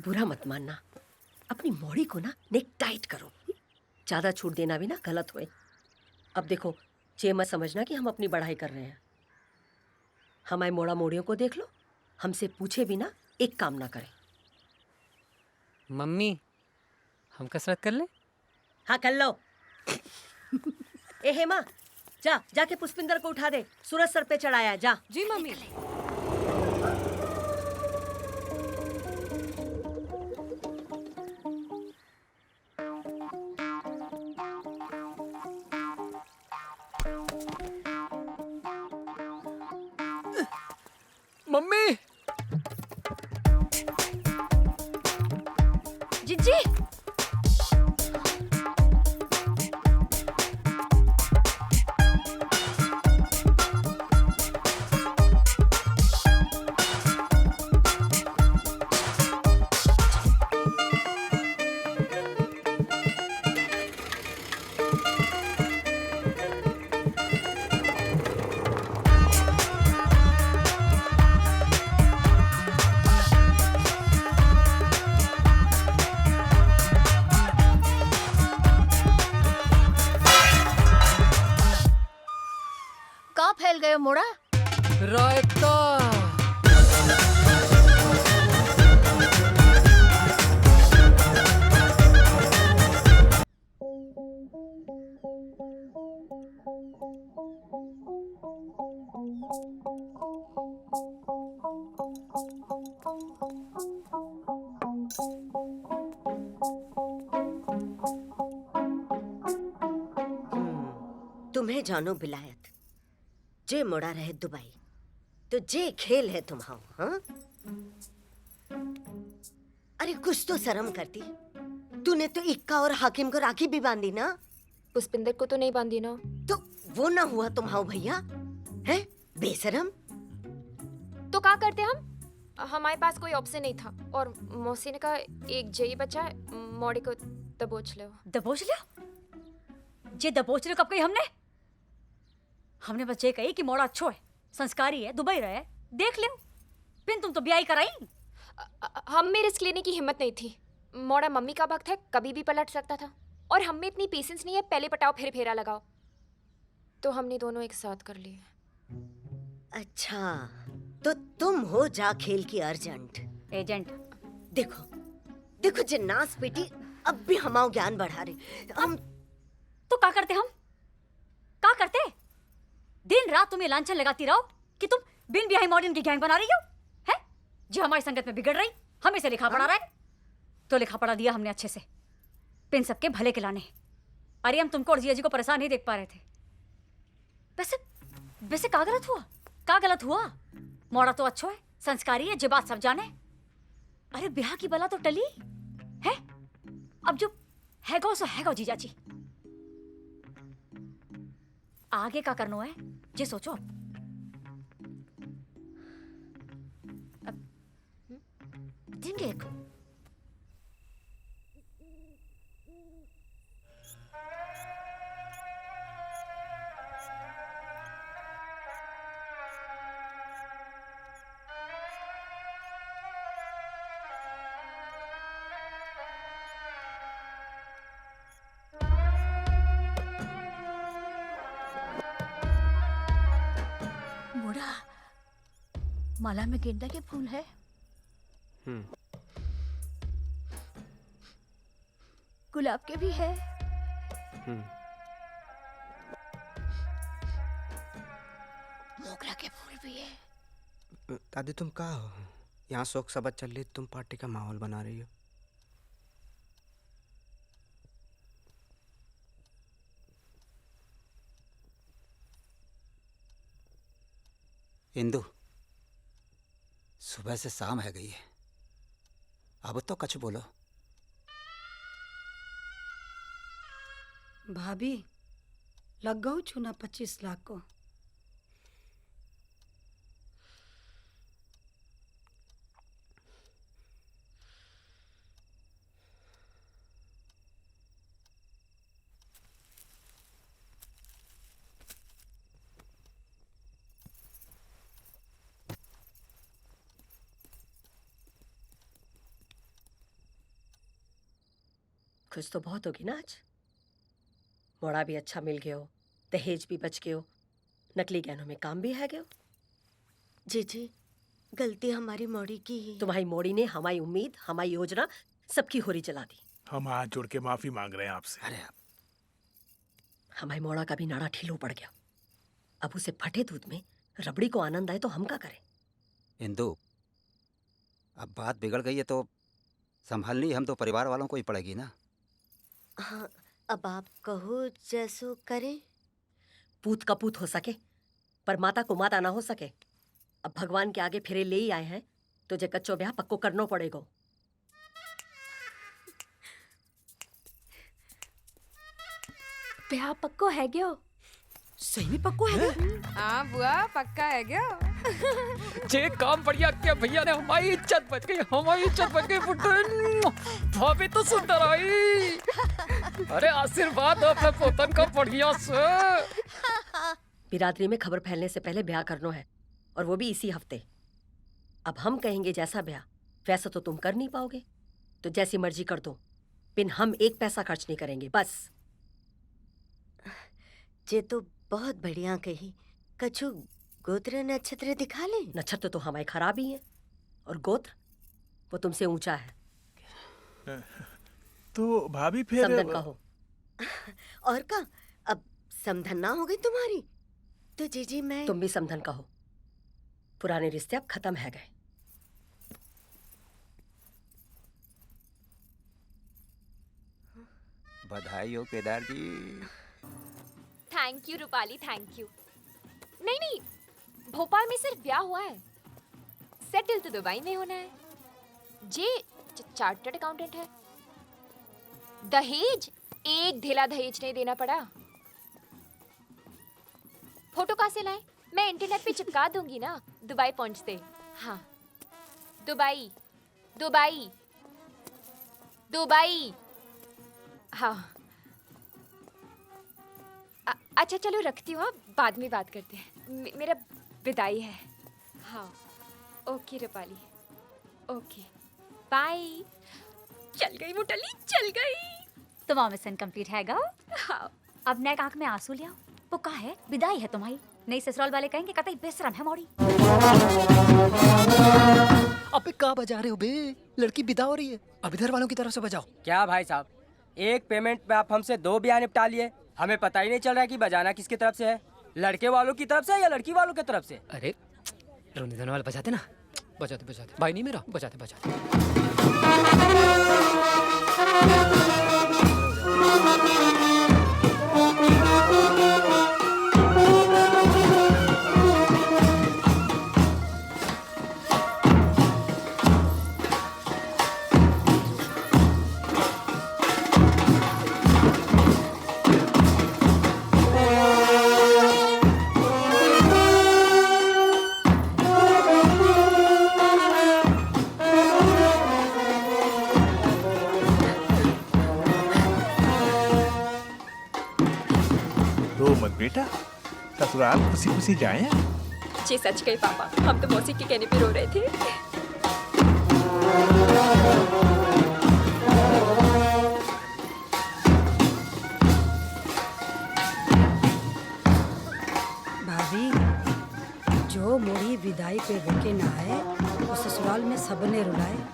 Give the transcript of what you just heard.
बुरा मत मानना, अपनी मौड़ी को ना नेक टाइट करो। ज्यादा छूट देना भी ना गलत होए। अब देखो, ये मत समझना कि हम अपनी बढ़ाई कर रहे हैं। हमारे मोड़ा मोड़ियों को देख लो, हमसे पूछे बिना एक काम ना करें। मम्मी, हम कसरत कर ले? हाँ कर लो। ए हेमा, जाके पुष्पिंदर को उठा दे, सूरज सर पे चढ़ाया। जा। जी मम्मी। मम्मी! जिज्जी! कहाँ फैल गए हो मोड़ा? रायता! तुम्हें जानो बिलायत, जे मोड़ा रहे दुबई, तो जे खेल है तुम्हारा। हाँ, अरे कुछ तो शर्म करती। तूने तो इक्का और हाकिम को राखी भी बांधी ना। पुष्पिंदर को तो नहीं बांधी ना। तो वो ना हुआ तुम्हारा भैया है बेशरम। तो क्या करते हम? हमारे पास कोई ऑप्शन नहीं था और मौसी ने कहा एक जई बचा है, मौड़ी को दबोच लो। दबोच लियो? जे दबोच लियो कब कही हमने बस ये कही कि मोड़ा अच्छो है, संस्कारी है, दुबई रहे, देख लियो। फिर तुम तो ब्याह कराई। हम में रिस्क लेने की हिम्मत नहीं थी। मोड़ा मम्मी का वक्त है, कभी भी पलट सकता था और हम में इतनी पेशेंस नहीं है पहले पटाओ फिर फेरा लगाओ। तो हमने दोनों एक साथ कर लिए। अच्छा, तो तुम हो जा खेल की अर्जेंट एजेंट। देखो देखो जिन्नास बेटी अब भी हमारा ज्ञान बढ़ा रही। हम तो क्या करते हम? क्या करते? दिन रात तुम्हें लांछन लगाती रहो कि तुम बिन ब्याही मॉडर्न की गैंग बना रही हो, है? जो हमारी संगत में बिगड़ रही, हमें से लिखा पढ़ा रहा है। तो लिखा पढ़ा दिया हमने अच्छे से, पिन सबके भले के लाने। अरे हम तुमको और जिया जी को परेशान नहीं देख पा रहे थे। वैसे वैसे क्या गलत हुआ? क्या गलत हुआ? मोड़ा तो अच्छो है, संस्कारी है, जे बात सब जाने। अरे ब्याह की बला तो टली है, अब जो हैगो सो हैगो जीजा जी। आगे का करना है जे सोचो। अब दिन देखो। मोड़ा, माला में गेंदा के फूल है। गुलाब के भी है। मोगरा के फूल भी है। दादी तुम कहाँ हो? यहाँ शोक सभा चल रही, तुम पार्टी का माहौल बना रही हो। इंदु, सुबह से शाम है गई है, अब तो कछ बोलो। भाभी लग गऊ चुना 25 लाख को। खुश तो बहुत होगी ना आज। मोड़ा भी अच्छा मिल गयो, दहेज भी बच गयो, नकली गहनों में काम भी है गयो। जीजी गलती हमारी मोड़ी की ही है। तुम्हारी मोड़ी ने हमारी उम्मीद, हमारी योजना सबकी होरी जला दी। हम हाथ जोड़ के माफी मांग रहे हैं आपसे। अरे हमारी मोड़ा का भी नाड़ा ठीलो पड़ गया। अब उसे फटे दूध में रबड़ी को आनंद आए तो हम क्या करें? इंदु, अब बात बिगड़ गई है तो संभालनी हम तो परिवार वालों को ही पड़ेगी ना। हाँ, अब आप कहो जैसो करें। पूत का पूत हो सके पर माता को माता ना हो सके। अब भगवान के आगे फिरे ले ही आए हैं तो जे कच्चो ब्याह पक्को करनो पड़ेगा। ब्याह पक्को है गयो। सही में पक्को है हाँ बुआ पक्का है गयो। जे काम बढ़िया किया भैया ने, हमारी इज्जत बच गई, हमारी इज्जत बच गई। पुटन भाभी तो सुंदर आई। अरे आशीर्वाद अपने पोतन का बढ़िया से। बिरादरी में खबर फैलने से पहले ब्याह करनो है और वो भी इसी हफ्ते। अब हम कहेंगे जैसा ब्याह वैसा तो तुम कर नहीं पाओगे, तो जैसी मर्जी कर दो, बिन हम एक पैसा खर्च नहीं करेंगे बस। जे तो बहुत बढ़िया कही। कछु गोत्र नक्षत्र दिखा ले। नक्षत्र तो हमारे खराब ही है और गोत्र वो तुमसे ऊंचा है। तो भाभी फिर समधन कहो। और का अब समधन ना हो गई तुम्हारी तो जीजी मैं तुम भी समधन कहो। पुराने रिश्ते अब खत्म है गए। बधाई हो Kedar ji. Thank you Rupali, thank you. नहीं नहीं, भोपाल में सिर्फ ब्याह हुआ है, सेटल तो दुबई में होना है। जे चार्टर्ड अकाउंटेंट है। दहेज एक ढेला दहेज नहीं देना पड़ा। फोटो कहाँ से लाए? मैं इंटरनेट पे चिपका दूंगी ना दुबई पहुंचते। हाँ दुबई दुबई दुबई। हाँ अच्छा चलो रखती हूँ, बाद में बात करते हैं। मेरा विदाई है। हाँ ओके रूपाली, ओके बाय। चल गई मुटली, चल गई। तुम्हारा मिशन कंप्लीट है गा। हाँ अब नेक आंख में आंसू लिया। वो कहा है विदाई है तुम्हारी। नई ससुराल वाले कहेंगे कतई बेशरम है मोड़ी। अबे कहाँ बजा रहे हो बे? लड़की विदा हो रही है, अब इधर वालों की तरफ से बजाओ। क्या भाई साहब, एक पेमेंट पे आप हमसे 2 ब्याह निपटा लिए। हमें पता ही नहीं चल रहा है कि बजाना किसकी तरफ से है, लड़के वालों की तरफ से या लड़की वालों की तरफ से। अरे रोने धोने वाले बजाते ना, बजाते बजाते। भाई नहीं मेरा, बजाते बजाते। रो मत बेटा, ससुराल खुशी खुशी जाए। जी सच गई पापा, हम तो मौसी के कहने पे रो रहे थे। भाभी जो मोड़ी विदाई पे रोके ना आए वो ससुराल में सबने रुलाए।